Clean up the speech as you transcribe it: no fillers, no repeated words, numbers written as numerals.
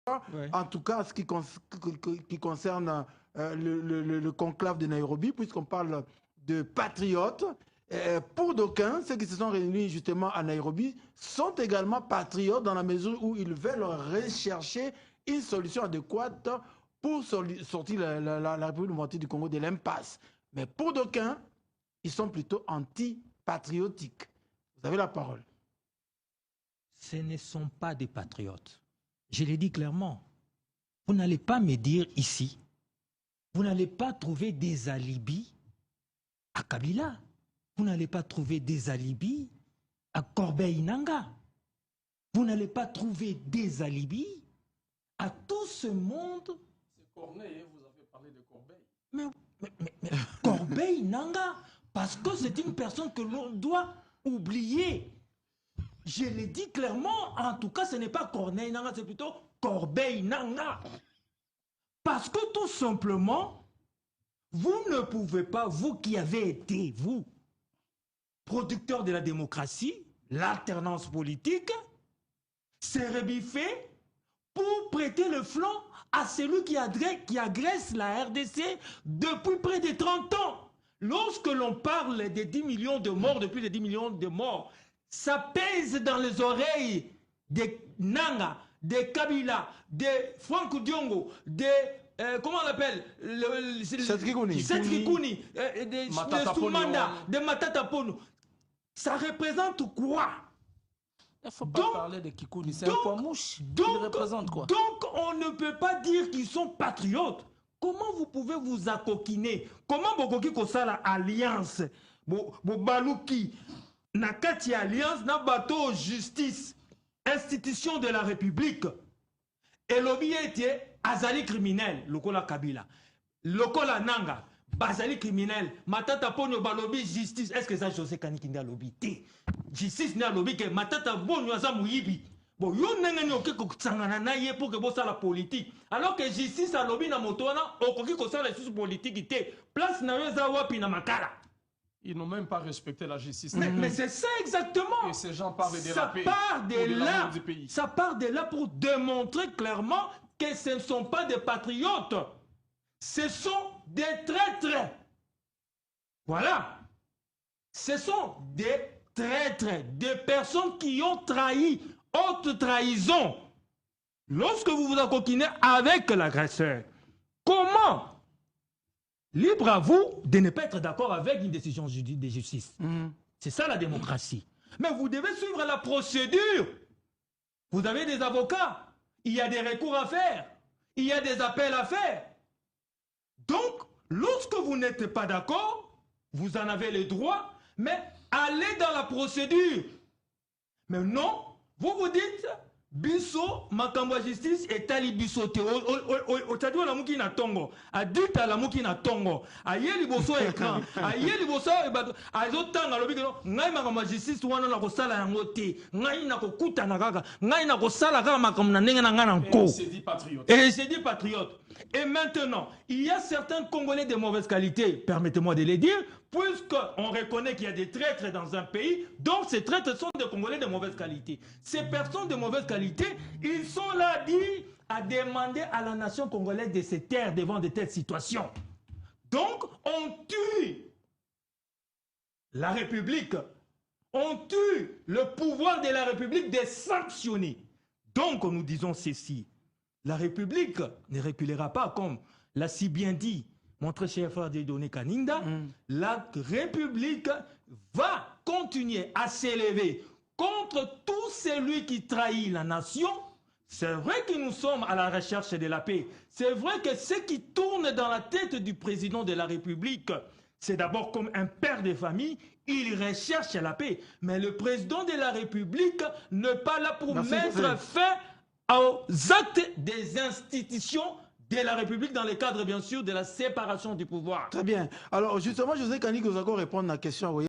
Ouais. En tout cas, ce qui concerne le conclave de Nairobi, puisqu'on parle de patriotes. Pour d'aucuns, ceux qui se sont réunis justement à Nairobi sont également patriotes dans la mesure où ils veulent rechercher une solution adéquate pour sortir la République démocratique du Congo de l'impasse. Mais pour d'aucuns, ils sont plutôt anti-patriotiques. Vous avez la parole. Ce ne sont pas des patriotes. Je l'ai dit clairement. Vous n'allez pas me dire ici, vous n'allez pas trouver des alibis à Kabila. Vous n'allez pas trouver des alibis à Corbeil-Nanga. Vous n'allez pas trouver des alibis à tout ce monde. C'est Corneille, vous avez parlé de Corbeil. Mais Corbeil-Nanga, parce que c'est une personne que l'on doit oublier. Je l'ai dit clairement, en tout cas, ce n'est pas Corneille-Nanga, c'est plutôt Corbeil-Nanga. Parce que tout simplement, vous ne pouvez pas, vous qui avez été, vous, producteur de la démocratie, l'alternance politique, se rebiffer pour prêter le flanc à celui qui agresse la RDC depuis près de 30 ans. Lorsque l'on parle des 10 millions de morts, depuis les 10 millions de morts, ça pèse dans les oreilles des Nanga, des Kabila, des Franck Diongo, des... comment on l'appelle? Setskikouni, des Soumanda, des Matata Ponu. Ça représente quoi? Il ne faut pas parler de Kikouni, c'est un poids mouche. Il représente quoi? Donc on ne peut pas dire qu'ils sont patriotes. Comment vous pouvez vous accoquiner? Comment Bokoki Kosala alliance? Balouki, Nakati alliance, na bateau justice, institution de la République. Et lobby était azali criminel, lokola Kabila. Lokola Nanga, bazali criminel. Matata Ponyo balobi justice. Est-ce que ça José Kaniki n'a lobby? Justice n'a lobby que Matata Ponyo aza muyibi. Bon, yo nengeni oke kotsangana na ye pour que bossa la politique. Alors que justice a lobby na motona, okoki kosala la politique ité. Place na yo za wapi na makala. Ils n'ont même pas respecté la justice. Mais c'est ça exactement. Et ces gens parlent de ça part de là pour démontrer clairement que ce ne sont pas des patriotes. Ce sont des traîtres. Voilà. Ce sont des traîtres, des personnes qui ont trahi, haute trahison. Lorsque vous vous accoquinez avec l'agresseur, comment? Libre à vous de ne pas être d'accord avec une décision de justice. C'est ça la démocratie. Mais vous devez suivre la procédure. Vous avez des avocats. Il y a des recours à faire. Il y a des appels à faire. Donc, lorsque vous n'êtes pas d'accord, vous en avez le droit, mais allez dans la procédure. Mais non, vous vous dites... Biso, makambo justice et tali biso te. Otadwa la muki na tongo. Adita la muki na tongo. Ayeli boso écran. Ayeli boso azotanga lobi que ngai makambo justice wana na kosala yango te. Ngai na kokuta na kaka. Ngai na kosala kaka makambo na ndenge na ngana nko. Et c'est dit patriote. Et c'est dit patriote. Et maintenant, il y a certains Congolais de mauvaise qualité, permettez-moi de les dire, puisqu'on reconnaît qu'il y a des traîtres dans un pays, donc ces traîtres sont des Congolais de mauvaise qualité. Ces personnes de mauvaise qualité, ils sont là à demander à la nation congolaise de se taire devant de telles situations. Donc, on tue la République, on tue le pouvoir de la République de sanctionner. Donc, nous disons ceci. La République ne reculera pas, comme l'a si bien dit mon très cher frère Dieudonné Kaninda. La République va continuer à s'élever contre tout celui qui trahit la nation. C'est vrai que nous sommes à la recherche de la paix. C'est vrai que ce qui tourne dans la tête du président de la République, c'est d'abord comme un père de famille, il recherche la paix. Mais le président de la République n'est pas là pour mettre fin aux actes des institutions de la République dans le cadre, bien sûr, de la séparation du pouvoir. Très bien. Alors, justement, José Kaniki, vous allez répondre à la question.